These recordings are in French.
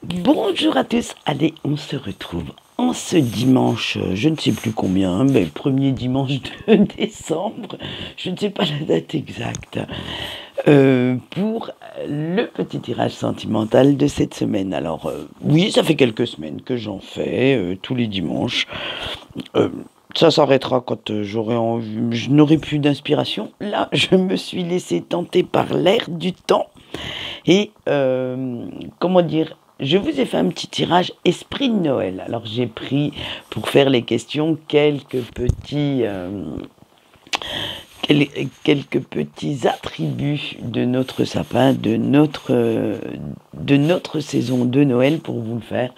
Bonjour à tous, allez, on se retrouve en ce dimanche, je ne sais plus combien, mais le premier dimanche de décembre, je ne sais pas la date exacte, pour le petit tirage sentimental de cette semaine. Alors, oui, ça fait quelques semaines que j'en fais, tous les dimanches. Euh, Ça s'arrêtera quand je n'aurai plus d'inspiration. Là, je me suis laissé tenter par l'air du temps. Et comment dire, je vous ai fait un petit tirage esprit de Noël. Alors j'ai pris pour faire les questions quel- quelques petits attributs de notre sapin, de notre saison de Noël pour vous le faire.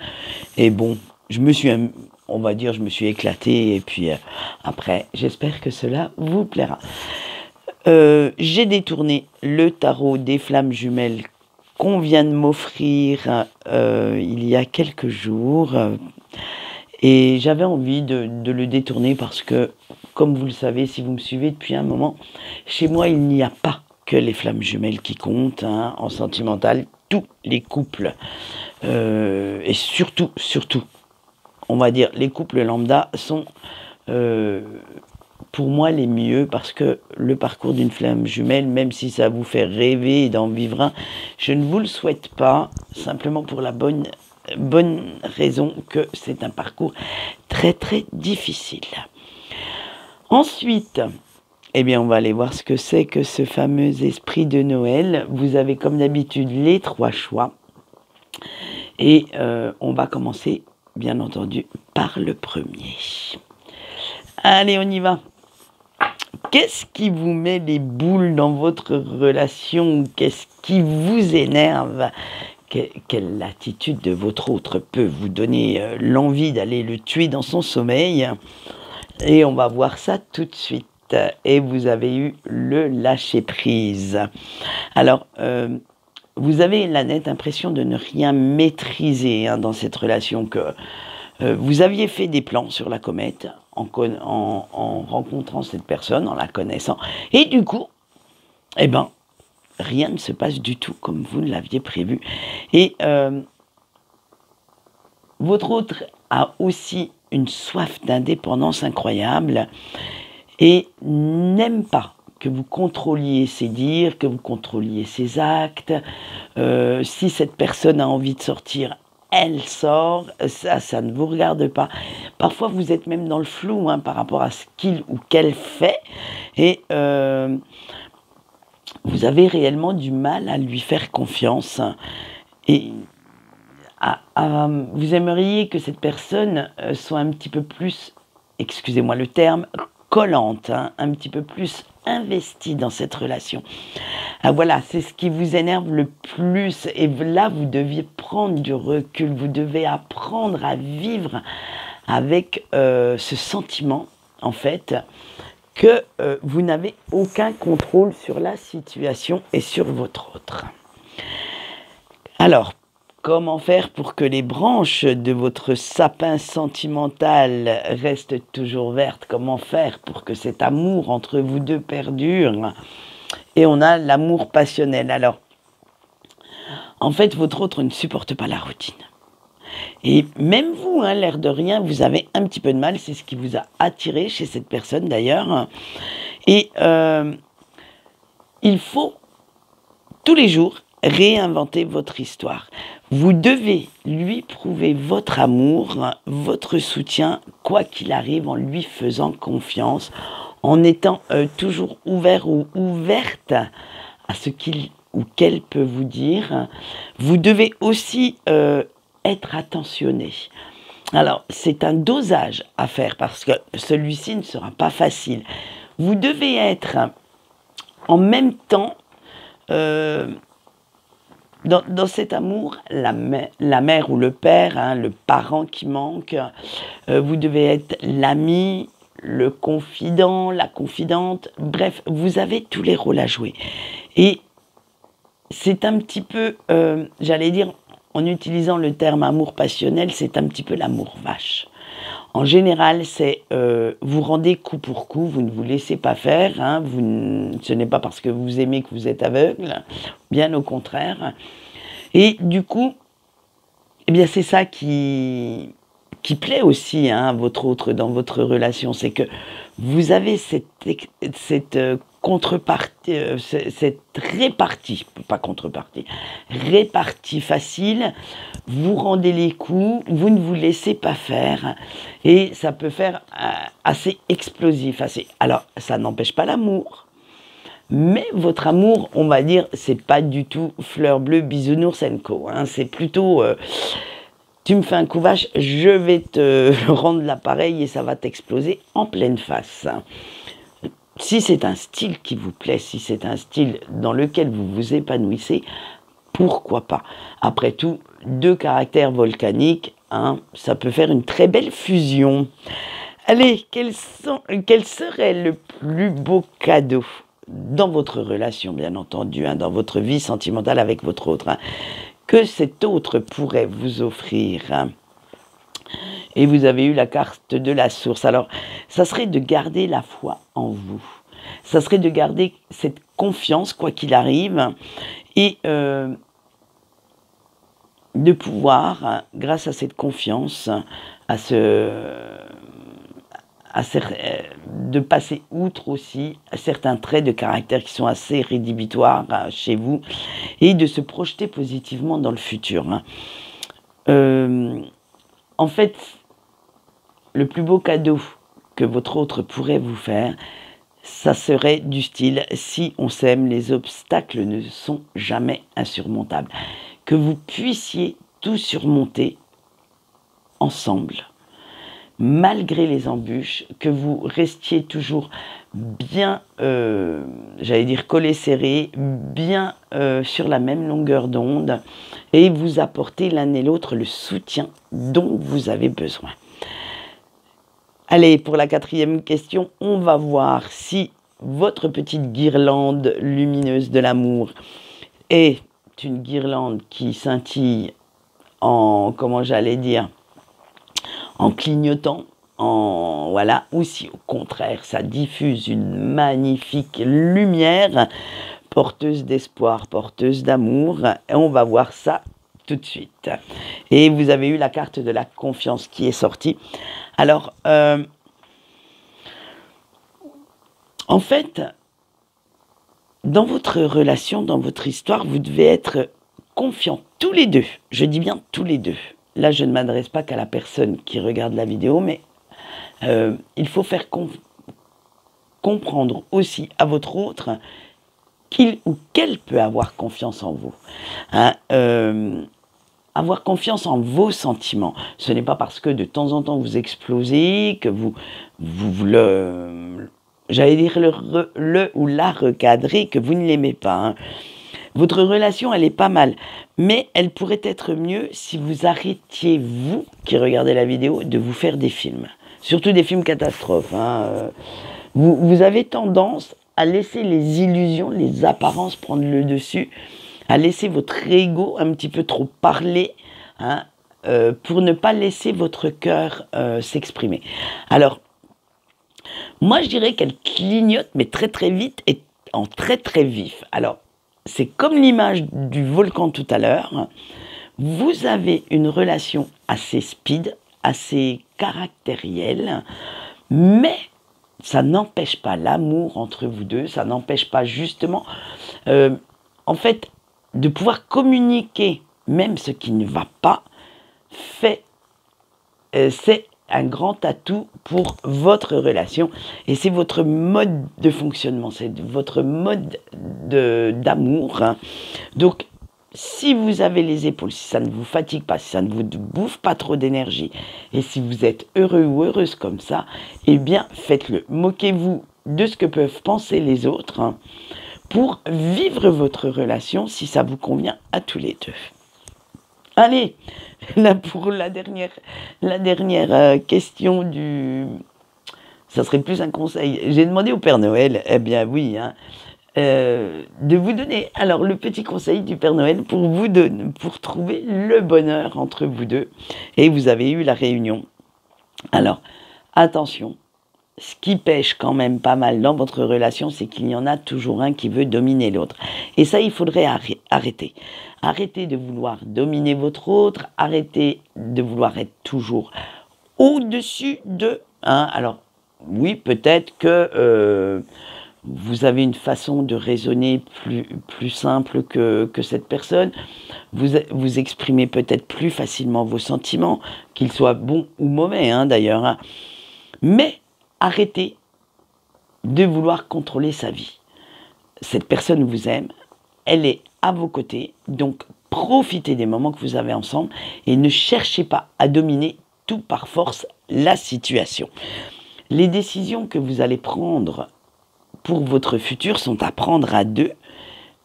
Et bon, on va dire, je me suis éclaté. Et puis après, j'espère que cela vous plaira. J'ai détourné le tarot des flammes jumelles qu'on vient de m'offrir il y a quelques jours. Et j'avais envie de le détourner parce que, comme vous le savez, si vous me suivez depuis un moment, chez moi, il n'y a pas que les flammes jumelles qui comptent, hein, en sentimental. Tous les couples, et surtout, on va dire, les couples lambda sont euh, pour moi les mieux parce que le parcours d'une flamme jumelle, même si ça vous fait rêver et d'en vivre un, je ne vous le souhaite pas, simplement pour la bonne raison que c'est un parcours très difficile. Ensuite, eh bien, on va aller voir ce que c'est que ce fameux esprit de Noël. Vous avez comme d'habitude les trois choix. Et on va commencer, bien entendu, par le premier. Allez, on y va. Qu'est-ce qui vous met les boules dans votre relation? Qu'est-ce qui vous énerve? Quelle attitude de votre autre peut vous donner l'envie d'aller le tuer dans son sommeil? Et on va voir ça tout de suite. Et vous avez eu le lâcher-prise. Alors, vous avez la nette impression de ne rien maîtriser, hein, dans cette relation, que vous aviez fait des plans sur la comète en rencontrant cette personne, en la connaissant. Et du coup, eh ben, rien ne se passe du tout comme vous ne l'aviez prévu. Et votre autre a aussi une soif d'indépendance incroyable et n'aime pas que vous contrôliez ses dires, que vous contrôliez ses actes. Si cette personne a envie de sortir, elle sort. Ça ne vous regarde pas. Parfois, vous êtes même dans le flou, hein, par rapport à ce qu'il ou qu'elle fait. Et vous avez réellement du mal à lui faire confiance. Et vous aimeriez que cette personne soit un petit peu plus, excusez-moi le terme, collante, hein, un petit peu plus investie dans cette relation. Ah, voilà, c'est ce qui vous énerve le plus. Et là, vous deviez prendre du recul, vous devez apprendre à vivre avec ce sentiment, en fait, que vous n'avez aucun contrôle sur la situation et sur votre autre. Alors, comment faire pour que les branches de votre sapin sentimental restent toujours vertes? Comment faire pour que cet amour entre vous deux perdure? Et on a l'amour passionnel. Alors, en fait, votre autre ne supporte pas la routine. Et même vous, hein, l'air de rien, vous avez un petit peu de mal. C'est ce qui vous a attiré chez cette personne, d'ailleurs. Et il faut tous les jours réinventer votre histoire. Vous devez lui prouver votre amour, votre soutien, quoi qu'il arrive, en lui faisant confiance, en étant toujours ouvert ou ouverte à ce qu'il ou qu'elle peut vous dire. Vous devez aussi être attentionné. Alors, c'est un dosage à faire parce que celui-ci ne sera pas facile. Vous devez être en même temps dans cet amour, la mère ou le père, hein, le parent qui manque. Vous devez être l'ami, le confident, la confidente. Bref, vous avez tous les rôles à jouer. Et c'est un petit peu, j'allais dire, en utilisant le terme amour passionnel, c'est un petit peu l'amour vache. En général, c'est vous rendez coup pour coup, vous ne vous laissez pas faire, hein, ce n'est pas parce que vous aimez que vous êtes aveugle, bien au contraire. Et du coup, Eh bien, c'est ça qui plaît aussi hein, à votre autre dans votre relation, c'est que vous avez cette contrepartie, cette répartie, pas contrepartie, répartie facile, vous rendez les coups, vous ne vous laissez pas faire, et ça peut faire assez explosif, alors ça n'empêche pas l'amour, mais votre amour, on va dire, c'est pas du tout fleur bleue, bisounours and co, hein, c'est plutôt... tu me fais un coup vache, je vais te rendre l'appareil et ça va t'exploser en pleine face. Si c'est un style qui vous plaît, si c'est un style dans lequel vous vous épanouissez, pourquoi pas? Après tout, deux caractères volcaniques, hein, ça peut faire une très belle fusion. Allez, quel serait le plus beau cadeau dans votre relation, bien entendu, hein, dans votre vie sentimentale avec votre autre, hein, que cet autre pourrait vous offrir, hein. Et vous avez eu la carte de la source. Alors, ça serait de garder la foi en vous. Ça serait de garder cette confiance, quoi qu'il arrive, et de pouvoir, grâce à cette confiance, de passer outre aussi certains traits de caractère qui sont assez rédhibitoires chez vous, et de se projeter positivement dans le futur, hein. En fait, le plus beau cadeau que votre autre pourrait vous faire, ça serait du style, si on s'aime, les obstacles ne sont jamais insurmontables. Que vous puissiez tout surmonter ensemble, malgré les embûches, que vous restiez toujours bien, j'allais dire collés serrés, bien sur la même longueur d'onde, et vous apporter l'un et l'autre le soutien dont vous avez besoin. Allez, pour la 4e question, on va voir si votre petite guirlande lumineuse de l'amour est une guirlande qui scintille en, comment j'allais dire, en clignotant, voilà, ou si au contraire ça diffuse une magnifique lumière porteuse d'espoir, porteuse d'amour. Et on va voir ça tout de suite. Et vous avez eu la carte de la confiance qui est sortie. Alors, en fait, dans votre relation, dans votre histoire, vous devez être confiants tous les deux. Je dis bien tous les deux. Là, je ne m'adresse pas qu'à la personne qui regarde la vidéo, mais il faut faire comprendre aussi à votre autre qu'il ou qu'elle peut avoir confiance en vous. Hein, avoir confiance en vos sentiments. Ce n'est pas parce que de temps en temps vous explosez, que vous j'allais dire le ou la recadrer, que vous ne l'aimez pas, hein. Votre relation, elle est pas mal, mais elle pourrait être mieux si vous arrêtiez, vous qui regardez la vidéo, de vous faire des films. Surtout des films catastrophes, hein. Vous avez tendance à laisser les illusions, les apparences prendre le dessus, à laisser votre ego un petit peu trop parler, hein, pour ne pas laisser votre cœur s'exprimer. Alors, moi je dirais qu'elle clignote, mais très très vite et en très très vif. Alors, c'est comme l'image du volcan tout à l'heure. Vous avez une relation assez speed, assez caractérielle, mais ça n'empêche pas l'amour entre vous deux, ça n'empêche pas justement, en fait, de pouvoir communiquer même ce qui ne va pas, c'est un grand atout pour votre relation, et c'est votre mode de fonctionnement, c'est votre mode d'amour, hein. Donc, si vous avez les épaules, si ça ne vous fatigue pas, si ça ne vous bouffe pas trop d'énergie, et si vous êtes heureux ou heureuse comme ça, eh bien, faites-le. Moquez-vous de ce que peuvent penser les autres, hein, pour vivre votre relation si ça vous convient à tous les deux. Allez, là pour la dernière question ça serait plus un conseil. J'ai demandé au Père Noël, eh bien oui, hein, de vous donner alors le petit conseil du Père Noël pour trouver le bonheur entre vous deux. Et vous avez eu la réunion. Alors, attention, ce qui pêche quand même pas mal dans votre relation, c'est qu'il y en a toujours un qui veut dominer l'autre. Et ça, il faudrait arrêter. Arrêtez de vouloir dominer votre autre, arrêtez de vouloir être toujours au-dessus de... Alors, oui, peut-être que vous avez une façon de raisonner plus simple que cette personne. Vous exprimez peut-être plus facilement vos sentiments, qu'ils soient bons ou mauvais, d'ailleurs. Mais arrêtez de vouloir contrôler sa vie. Cette personne vous aime, elle est à vos côtés, donc profitez des moments que vous avez ensemble et ne cherchez pas à dominer tout par force la situation. Les décisions que vous allez prendre pour votre futur sont à prendre à deux.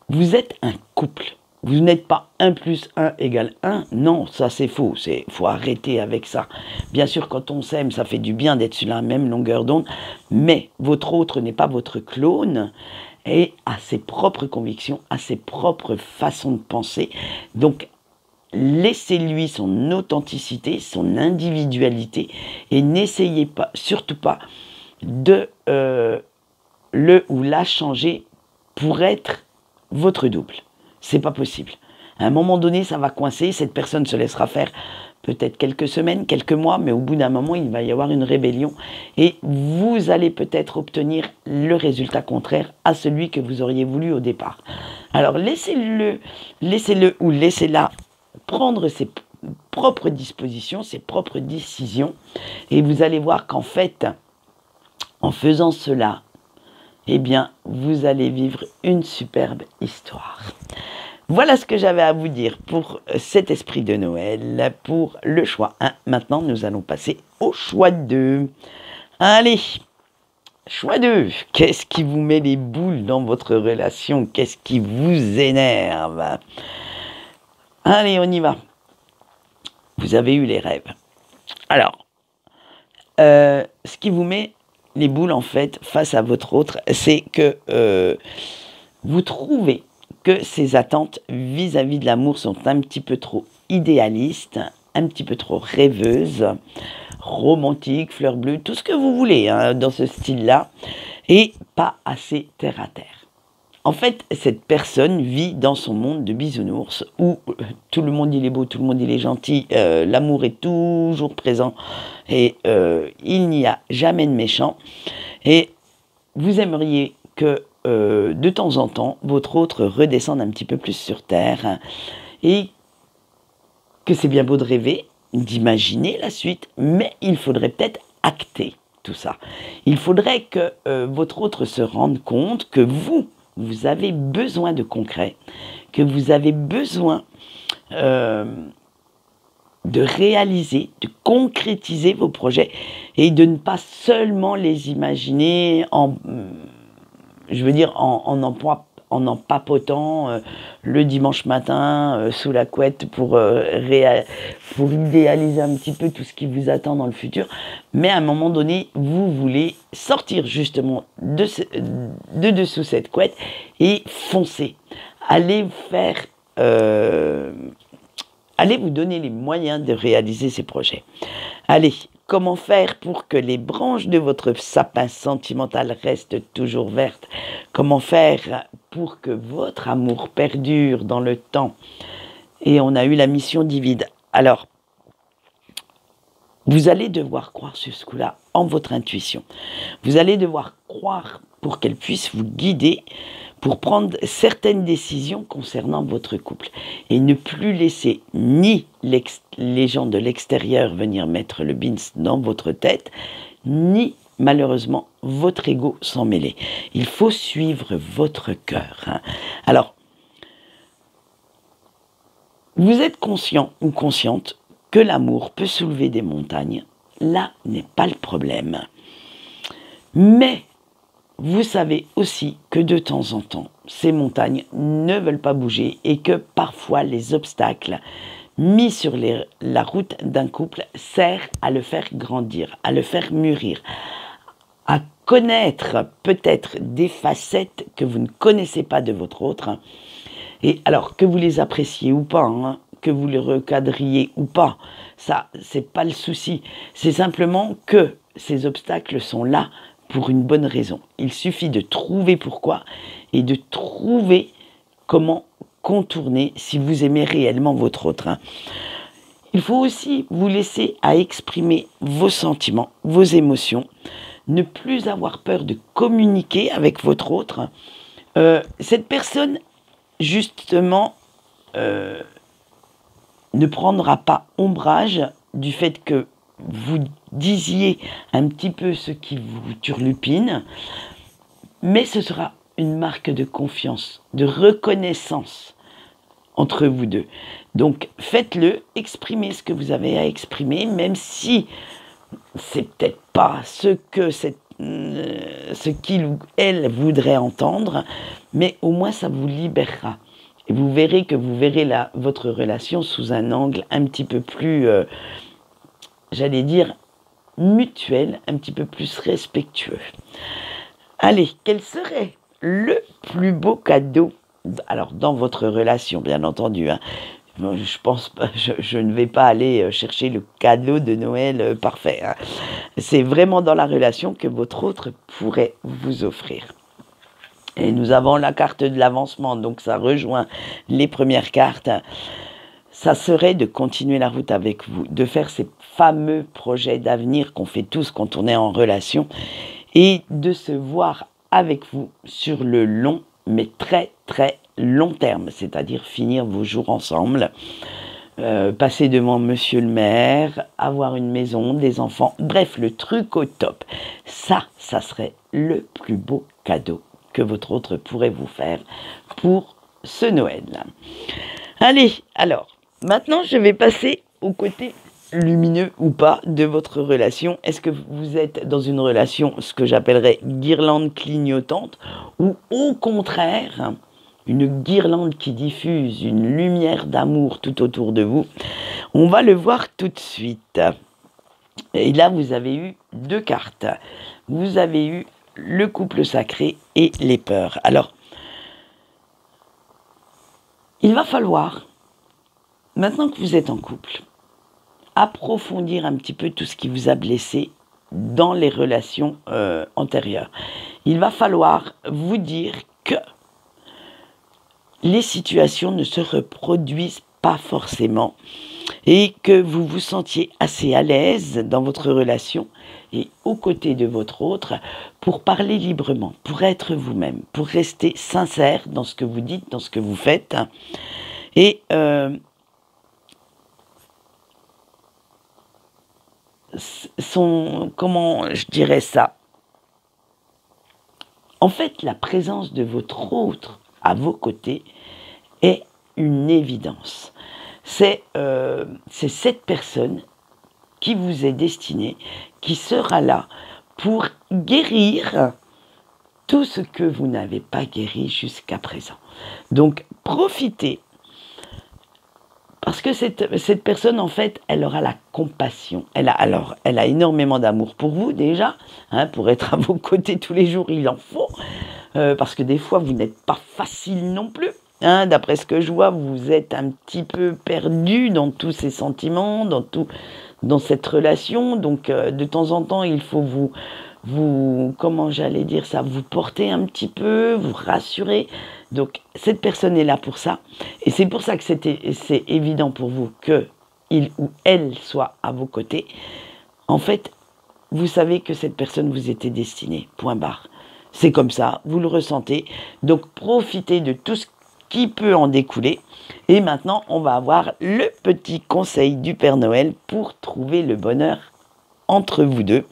Vous êtes un couple. Vous n'êtes pas 1 plus 1 égale 1. Non, ça c'est faux. Faut arrêter avec ça. Bien sûr, quand on s'aime, ça fait du bien d'être sur la même longueur d'onde. Mais votre autre n'est pas votre clone et a ses propres convictions, a ses propres façons de penser. Donc, laissez-lui son authenticité, son individualité et n'essayez pas, surtout pas, de le ou la changer pour être votre double. C'est pas possible. À un moment donné, ça va coincer, cette personne se laissera faire peut-être quelques semaines, quelques mois, mais au bout d'un moment, il va y avoir une rébellion et vous allez peut-être obtenir le résultat contraire à celui que vous auriez voulu au départ. Alors laissez-le ou laissez-la prendre ses propres dispositions, ses propres décisions et vous allez voir qu'en fait, en faisant cela, eh bien, vous allez vivre une superbe histoire. Voilà ce que j'avais à vous dire pour cet esprit de Noël, pour le choix 1. Maintenant, nous allons passer au choix 2. Allez, choix 2. Qu'est-ce qui vous met les boules dans votre relation? Qu'est-ce qui vous énerve? Allez, on y va. Vous avez eu les rêves. Alors, ce qui vous met les boules, en fait, face à votre autre, c'est que vous trouvez que ses attentes vis-à-vis de l'amour sont un petit peu trop idéalistes, un petit peu trop rêveuses, romantiques, fleurs bleues, tout ce que vous voulez dans ce style-là, et pas assez terre à terre. En fait, cette personne vit dans son monde de bisounours où tout le monde il est beau, tout le monde il est gentil, l'amour est toujours présent et il n'y a jamais de méchant. Et vous aimeriez que de temps en temps, votre autre redescende un petit peu plus sur terre et que c'est bien beau de rêver, d'imaginer la suite, mais il faudrait peut-être acter tout ça. Il faudrait que votre autre se rende compte que vous avez besoin de concret, que vous avez besoin de réaliser, de concrétiser vos projets et de ne pas seulement les imaginer en en papotant le dimanche matin sous la couette pour idéaliser un petit peu tout ce qui vous attend dans le futur. Mais à un moment donné, vous voulez sortir justement de dessous cette couette et foncer. Allez vous donner les moyens de réaliser ces projets. Allez, comment faire pour que les branches de votre sapin sentimental restent toujours vertes? Comment faire pour que votre amour perdure dans le temps? Et on a eu la mission divine. Alors, vous allez devoir croire sur ce coup-là en votre intuition. Vous allez devoir croire pour qu'elle puisse vous guider pour prendre certaines décisions concernant votre couple et ne plus laisser ni les gens de l'extérieur venir mettre le bins dans votre tête, ni malheureusement votre ego s'en mêler. Il faut suivre votre cœur. Alors, vous êtes conscient ou consciente que l'amour peut soulever des montagnes. Là n'est pas le problème. Mais vous savez aussi que de temps en temps, ces montagnes ne veulent pas bouger et que parfois les obstacles mis sur la route d'un couple servent à le faire grandir, à le faire mûrir, à connaître peut-être des facettes que vous ne connaissez pas de votre autre. Et alors, que vous les appréciez ou pas, que vous les recadriez ou pas, ça, c'est pas le souci. C'est simplement que ces obstacles sont là pour une bonne raison. Il suffit de trouver pourquoi et de trouver comment contourner si vous aimez réellement votre autre. Il faut aussi vous laisser à exprimer vos sentiments, vos émotions, ne plus avoir peur de communiquer avec votre autre. Cette personne, justement, ne prendra pas ombrage du fait que vous disiez un petit peu ce qui vous turlupine, mais ce sera une marque de confiance, de reconnaissance entre vous deux. Donc faites-le, exprimez ce que vous avez à exprimer, même si c'est peut-être pas ce qu'il ou elle voudrait entendre, mais au moins ça vous libérera. Et vous verrez que vous verrez votre relation sous un angle un petit peu plus, j'allais dire, mutuel, un petit peu plus respectueux. Allez, quel serait le plus beau cadeau, alors dans votre relation, bien entendu, je pense pas, je ne vais pas aller chercher le cadeau de Noël parfait. C'est vraiment dans la relation que votre autre pourrait vous offrir. Et nous avons la carte de l'avancement, donc ça rejoint les premières cartes. Ça serait de continuer la route avec vous, de faire ces fameux projets d'avenir qu'on fait tous quand on est en relation et de se voir avec vous sur le long, mais très très long terme, c'est-à-dire finir vos jours ensemble, passer devant monsieur le maire, avoir une maison, des enfants, bref, le truc au top. Ça serait le plus beau cadeau que votre autre pourrait vous faire pour ce Noël. Allez, alors, maintenant je vais passer au côté lumineux ou pas de votre relation. Est-ce que vous êtes dans une relation, ce que j'appellerais guirlande clignotante, ou au contraire, une guirlande qui diffuse une lumière d'amour tout autour de vous? On va le voir tout de suite. Et là, vous avez eu deux cartes. Vous avez eu le couple sacré et les peurs. Alors, il va falloir, maintenant que vous êtes en couple, approfondir un petit peu tout ce qui vous a blessé dans les relations antérieures. Il va falloir vous dire que les situations ne se reproduisent pas forcément et que vous vous sentiez assez à l'aise dans votre relation et aux côtés de votre autre pour parler librement, pour être vous-même, pour rester sincère dans ce que vous dites, dans ce que vous faites. Et comment je dirais ça? En fait, la présence de votre autre à vos côtés est une évidence. C'est cette personne qui vous est destinée, qui sera là pour guérir tout ce que vous n'avez pas guéri jusqu'à présent. Donc, profitez, parce que cette personne, en fait, elle aura la compassion. Elle a énormément d'amour pour vous, déjà, pour être à vos côtés tous les jours, il en faut, parce que des fois, vous n'êtes pas facile non plus. D'après ce que je vois, vous êtes un petit peu perdu dans tous ces sentiments, dans cette relation. Donc, de temps en temps, il faut comment j'allais dire ça, vous porter un petit peu, vous rassurer. Donc, cette personne est là pour ça. Et c'est pour ça que c'est évident pour vous qu'il ou elle soit à vos côtés. En fait, vous savez que cette personne vous était destinée. Point barre. C'est comme ça, vous le ressentez. Donc, profitez de tout ce qui peut en découler. Et maintenant, on va avoir le petit conseil du Père Noël pour trouver le bonheur entre vous deux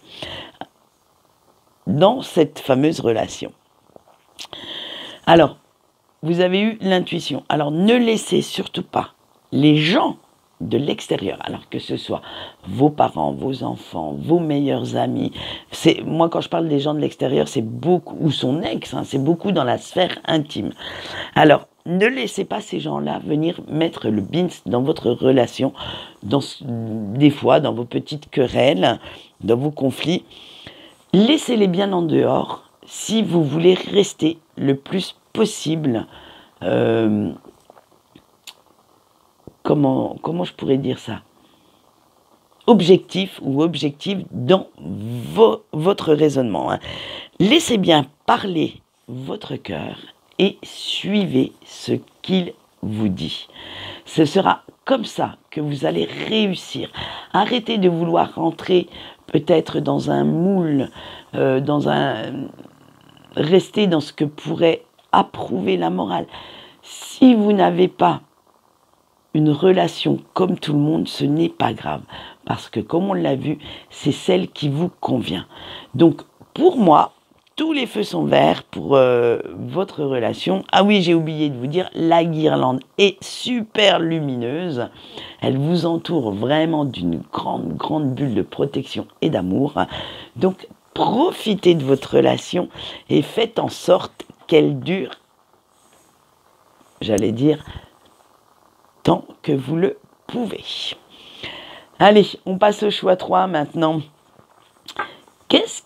dans cette fameuse relation. Alors, vous avez eu l'intuition. Alors, ne laissez surtout pas les gens de l'extérieur, alors que ce soit vos parents, vos enfants, vos meilleurs amis. Moi, quand je parle des gens de l'extérieur, c'est beaucoup, ou son ex, c'est beaucoup dans la sphère intime. Alors, ne laissez pas ces gens-là venir mettre le bins dans votre relation, des fois dans vos petites querelles, dans vos conflits. Laissez-les bien en dehors si vous voulez rester le plus possible. Comment je pourrais dire ça? objectif ou objective dans votre raisonnement. Laissez bien parler votre cœur et suivez ce qu'il vous dit. Ce sera comme ça que vous allez réussir. Arrêtez de vouloir rentrer peut-être dans un moule, rester dans ce que pourrait approuver la morale. Si vous n'avez pas une relation comme tout le monde, ce n'est pas grave. Parce que comme on l'a vu, c'est celle qui vous convient. Donc pour moi, tous les feux sont verts pour votre relation. Ah oui, j'ai oublié de vous dire, la guirlande est super lumineuse. Elle vous entoure vraiment d'une grande bulle de protection et d'amour. Donc profitez de votre relation et faites en sorte qu'elle dure, j'allais dire, tant que vous le pouvez. Allez, on passe au choix 3 maintenant. Qu'est-ce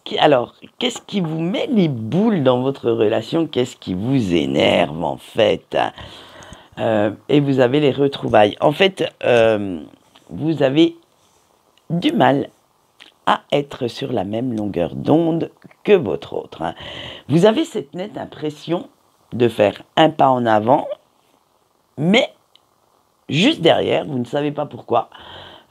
qui vous met les boules dans votre relation? Qu'est-ce qui vous énerve en fait? Et vous avez les retrouvailles. En fait, vous avez du mal à être sur la même longueur d'onde que votre autre. Vous avez cette nette impression de faire un pas en avant, mais juste derrière, vous ne savez pas pourquoi,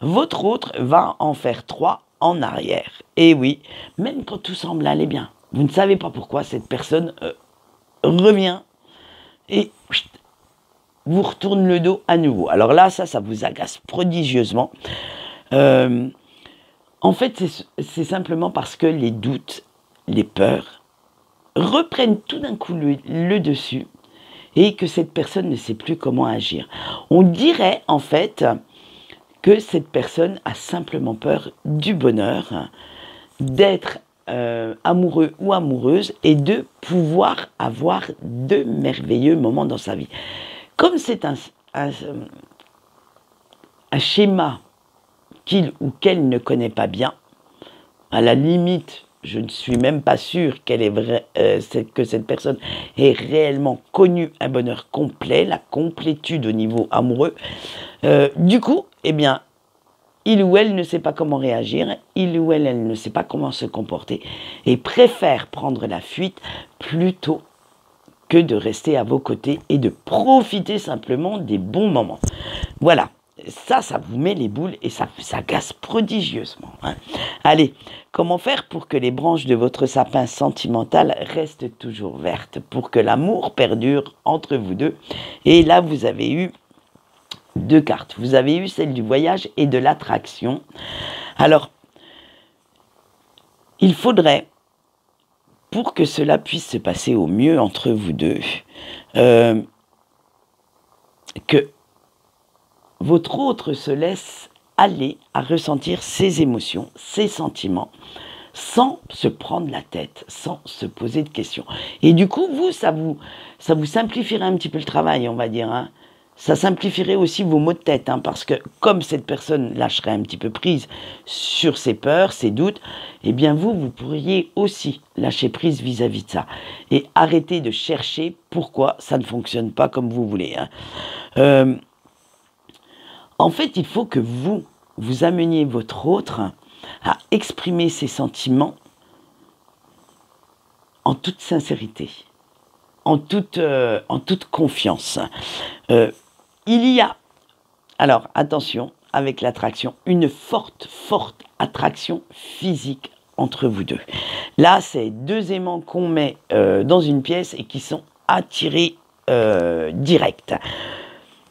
votre autre va en faire 3 en arrière. Et oui, même quand tout semble aller bien, vous ne savez pas pourquoi cette personne revient et vous retourne le dos à nouveau. Alors là, ça vous agace prodigieusement. En fait, c'est simplement parce que les doutes, les peurs reprennent tout d'un coup le dessus et que cette personne ne sait plus comment agir. On dirait en fait que cette personne a simplement peur du bonheur, d'être amoureux ou amoureuse et de pouvoir avoir de merveilleux moments dans sa vie. Comme c'est un schéma qu'il ou qu'elle ne connaît pas bien, à la limite, je ne suis même pas sûr que cette personne ait réellement connu un bonheur complet, la complétude au niveau amoureux. Du coup, eh bien, il ou elle ne sait pas comment réagir, il ou elle ne sait pas comment se comporter et préfère prendre la fuite plutôt que de rester à vos côtés et de profiter simplement des bons moments. Voilà. Ça vous met les boules et ça agace prodigieusement. Allez, comment faire pour que les branches de votre sapin sentimental restent toujours vertes, pour que l'amour perdure entre vous deux? Et là, vous avez eu 2 cartes. Vous avez eu celle du voyage et de l'attraction. Alors, il faudrait, pour que cela puisse se passer au mieux entre vous deux, que votre autre se laisse aller à ressentir ses émotions, ses sentiments, sans se prendre la tête, sans se poser de questions. Et du coup, ça vous simplifierait un petit peu le travail, on va dire. Ça simplifierait aussi vos maux de tête, parce que comme cette personne lâcherait un petit peu prise sur ses peurs, ses doutes, eh bien vous pourriez aussi lâcher prise vis-à-vis de ça. Et arrêter de chercher pourquoi ça ne fonctionne pas comme vous voulez. En fait, il faut que vous ameniez votre autre à exprimer ses sentiments en toute sincérité, en toute confiance. Il y a, alors attention, avec l'attraction, une forte attraction physique entre vous deux. Là, c'est 2 aimants qu'on met dans une pièce et qui sont attirés direct.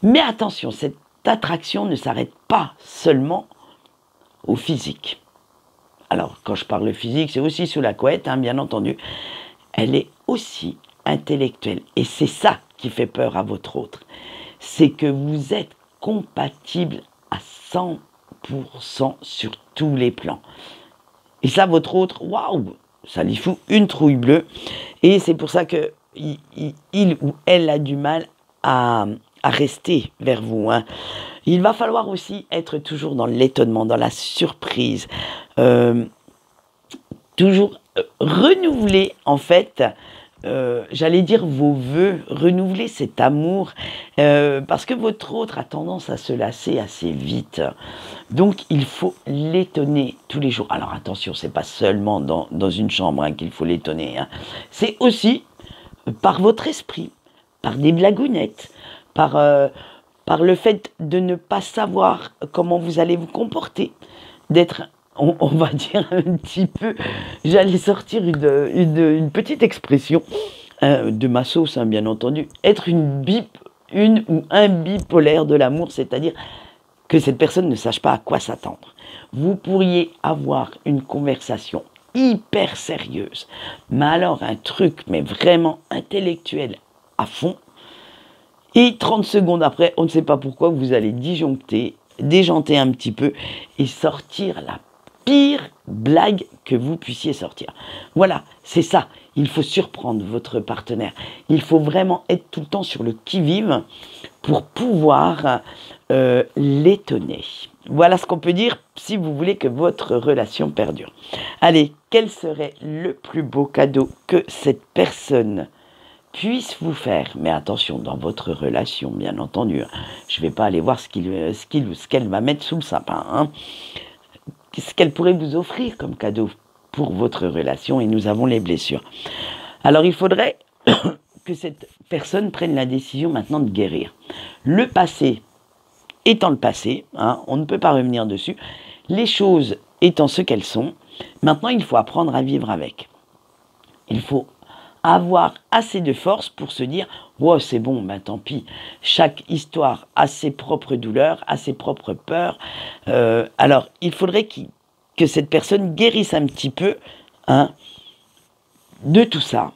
Mais attention, cette attraction ne s'arrête pas seulement au physique. Alors, quand je parle physique, c'est aussi sous la couette, bien entendu. Elle est aussi intellectuelle. Et c'est ça qui fait peur à votre autre. C'est que vous êtes compatible à 100% sur tous les plans. Et ça, votre autre, waouh, ça lui fout une trouille bleue. Et c'est pour ça que il ou elle a du mal à rester vers vous. Il va falloir aussi être toujours dans l'étonnement, dans la surprise. Toujours renouveler, en fait, j'allais dire vos vœux, renouveler cet amour, parce que votre autre a tendance à se lasser assez vite. Donc il faut l'étonner tous les jours. Alors attention, c'est pas seulement dans une chambre qu'il faut l'étonner, hein. C'est aussi par votre esprit, par des blagounettes, par le fait de ne pas savoir comment vous allez vous comporter, d'être, on va dire un petit peu, j'allais sortir une petite expression de ma sauce, hein, bien entendu, être une ou un bipolaire de l'amour, c'est-à-dire que cette personne ne sache pas à quoi s'attendre. Vous pourriez avoir une conversation hyper sérieuse, mais alors un truc, mais vraiment intellectuel à fond, et 30 secondes après, on ne sait pas pourquoi, vous allez déjanter un petit peu et sortir la pire blague que vous puissiez sortir. Voilà, c'est ça. Il faut surprendre votre partenaire. Il faut vraiment être tout le temps sur le qui-vive pour pouvoir l'étonner. Voilà ce qu'on peut dire si vous voulez que votre relation perdure. Allez, quel serait le plus beau cadeau que cette personne puisse vous faire? Mais attention, dans votre relation, bien entendu. Je ne vais pas aller voir ce qu'elle va mettre sous le sapin, hein. Ce qu'elle pourrait vous offrir comme cadeau pour votre relation, et nous avons les blessures. Alors il faudrait que cette personne prenne la décision maintenant de guérir. Le passé étant le passé, hein, on ne peut pas revenir dessus, les choses étant ce qu'elles sont, maintenant il faut apprendre à vivre avec. Il faut avoir assez de force pour se dire « wow, c'est bon, ben tant pis, chaque histoire a ses propres douleurs, a ses propres peurs. » Alors, il faudrait que cette personne guérisse un petit peu, hein, de tout ça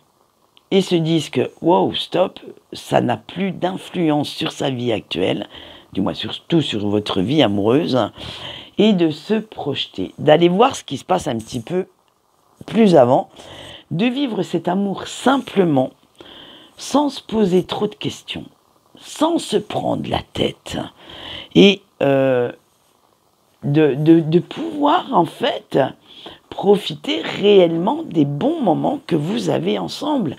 et se dise que « wow, stop, ça n'a plus d'influence sur sa vie actuelle, du moins surtout sur votre vie amoureuse, et de se projeter, d'aller voir ce qui se passe un petit peu plus avant, de vivre cet amour simplement, sans se poser trop de questions, sans se prendre la tête, et de pouvoir en fait profiter réellement des bons moments que vous avez ensemble.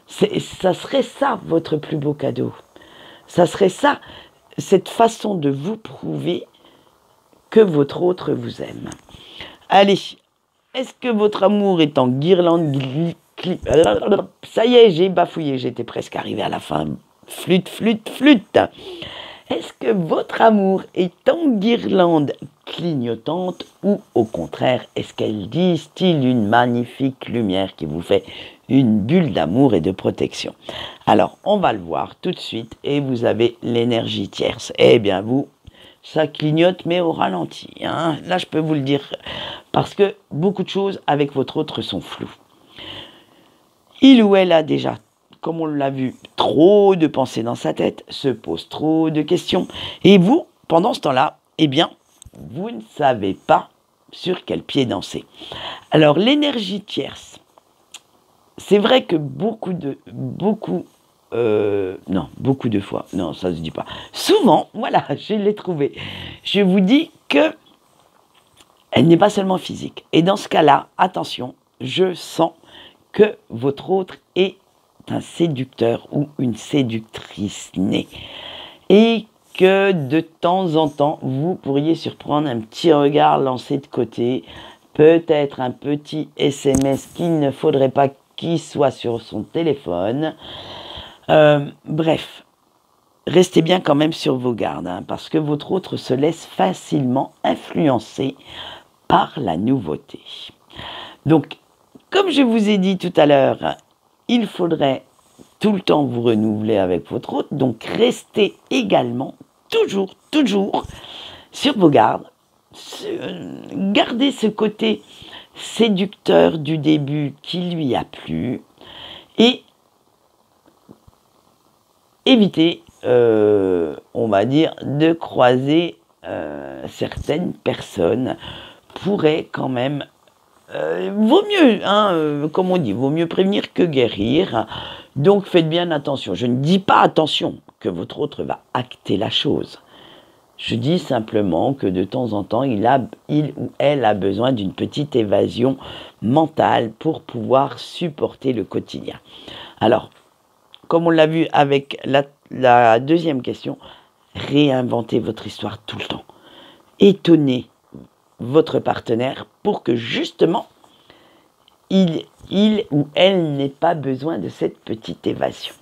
Ça serait ça votre plus beau cadeau. Ça serait ça, cette façon de vous prouver que votre autre vous aime. Allez, est-ce que votre amour est en guirlande? Ça y est, j'ai bafouillé, j'étais presque arrivé à la fin. Flûte, flûte, flûte. Est-ce que votre amour est en guirlande clignotante ou au contraire, est-ce qu'elle distille une magnifique lumière qui vous fait une bulle d'amour et de protection? Alors, on va le voir tout de suite et vous avez l'énergie tierce. Eh bien, vous, ça clignote mais au ralenti, hein. Là, je peux vous le dire parce que beaucoup de choses avec votre autre sont floues. Il ou elle a déjà, comme on l'a vu, trop de pensées dans sa tête, se pose trop de questions. Et vous, pendant ce temps-là, eh bien, vous ne savez pas sur quel pied danser. Alors, l'énergie tierce, c'est vrai que beaucoup de fois, non, ça se dit pas. Souvent, voilà, je l'ai trouvé. Je vous dis que elle n'est pas seulement physique. Et dans ce cas-là, attention, je sens que votre autre est un séducteur ou une séductrice née. Et que de temps en temps, vous pourriez surprendre un petit regard lancé de côté, peut-être un petit SMS qu'il ne faudrait pas qu'il soit sur son téléphone. Bref, restez bien quand même sur vos gardes, hein, parce que votre autre se laisse facilement influencer par la nouveauté. Donc, comme je vous ai dit tout à l'heure, il faudrait tout le temps vous renouveler avec votre autre, donc restez également toujours sur vos gardes. Gardez ce côté séducteur du début qui lui a plu et évitez, on va dire, de croiser certaines personnes pourraient quand même vaut mieux, hein, comme on dit, vaut mieux prévenir que guérir. Donc faites bien attention. Je ne dis pas attention que votre autre va acter la chose. Je dis simplement que de temps en temps, il ou elle a besoin d'une petite évasion mentale pour pouvoir supporter le quotidien. Alors, comme on l'a vu avec la deuxième question, réinventez votre histoire tout le temps. Étonnez votre partenaire pour que justement, il ou elle n'ait pas besoin de cette petite évasion.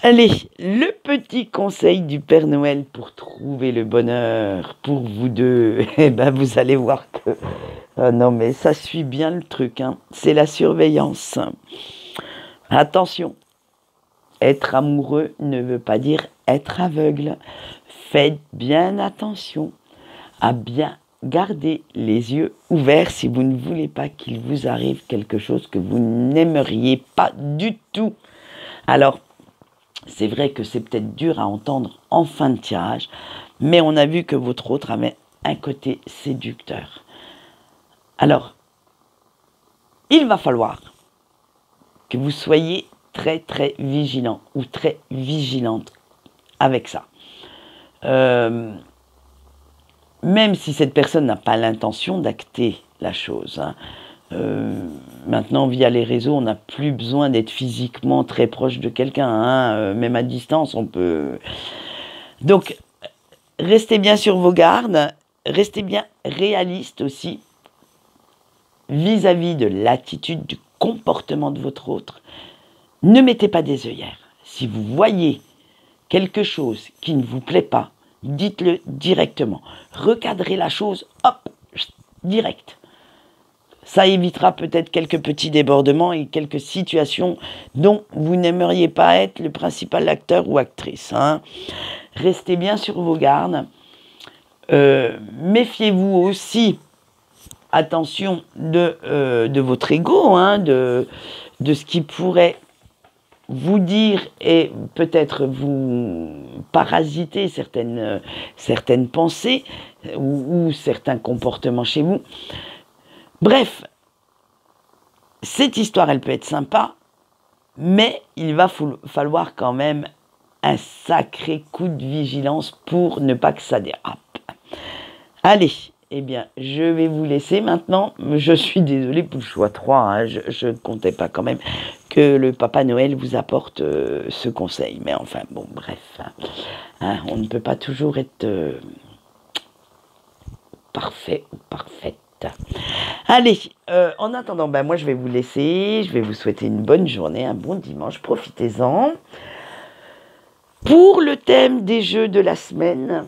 Allez, le petit conseil du Père Noël pour trouver le bonheur pour vous deux, eh ben vous allez voir que... non mais ça suit bien le truc, hein. C'est la surveillance. Attention, être amoureux ne veut pas dire être aveugle. Faites bien attention à bien garder les yeux ouverts si vous ne voulez pas qu'il vous arrive quelque chose que vous n'aimeriez pas du tout. Alors, c'est vrai que c'est peut-être dur à entendre en fin de tirage, mais on a vu que votre autre avait un côté séducteur. Alors, il va falloir que vous soyez très très vigilant ou très vigilante avec ça. Même si cette personne n'a pas l'intention d'acter la chose, hein. Maintenant, via les réseaux, on n'a plus besoin d'être physiquement très proche de quelqu'un, hein. Même à distance, on peut... Donc, restez bien sur vos gardes, restez bien réaliste aussi vis-à-vis de l'attitude, du comportement de votre autre. Ne mettez pas des œillères. Si vous voyez quelque chose qui ne vous plaît pas, dites-le directement. Recadrez la chose, hop, direct. Ça évitera peut-être quelques petits débordements et quelques situations dont vous n'aimeriez pas être le principal acteur ou actrice, hein. Restez bien sur vos gardes. Méfiez-vous aussi, attention, de votre ego, hein, de ce qui pourrait vous dire et peut-être vous parasiter certaines pensées ou certains comportements chez vous. Bref, cette histoire, elle peut être sympa, mais il va falloir quand même un sacré coup de vigilance pour ne pas que ça dérape. Allez, eh bien, je vais vous laisser maintenant. Je suis désolée pour le choix 3, hein, je ne comptais pas quand même que le Papa Noël vous apporte ce conseil. Mais enfin, bon, bref, hein, on ne peut pas toujours être parfait ou parfaite. Allez, en attendant, moi je vais vous laisser, je vais vous souhaiter une bonne journée, un bon dimanche, profitez-en. Pour le thème des jeux de la semaine,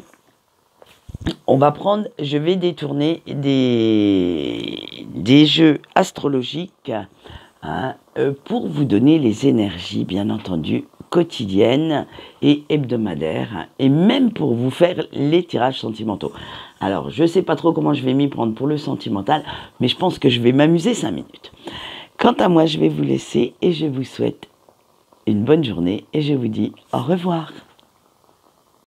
je vais détourner des jeux astrologiques, hein, pour vous donner les énergies, bien entendu, quotidiennes et hebdomadaires, et même pour vous faire les tirages sentimentaux. Alors, je ne sais pas trop comment je vais m'y prendre pour le sentimental, mais je pense que je vais m'amuser 5 minutes. Quant à moi, je vais vous laisser et je vous souhaite une bonne journée et je vous dis au revoir.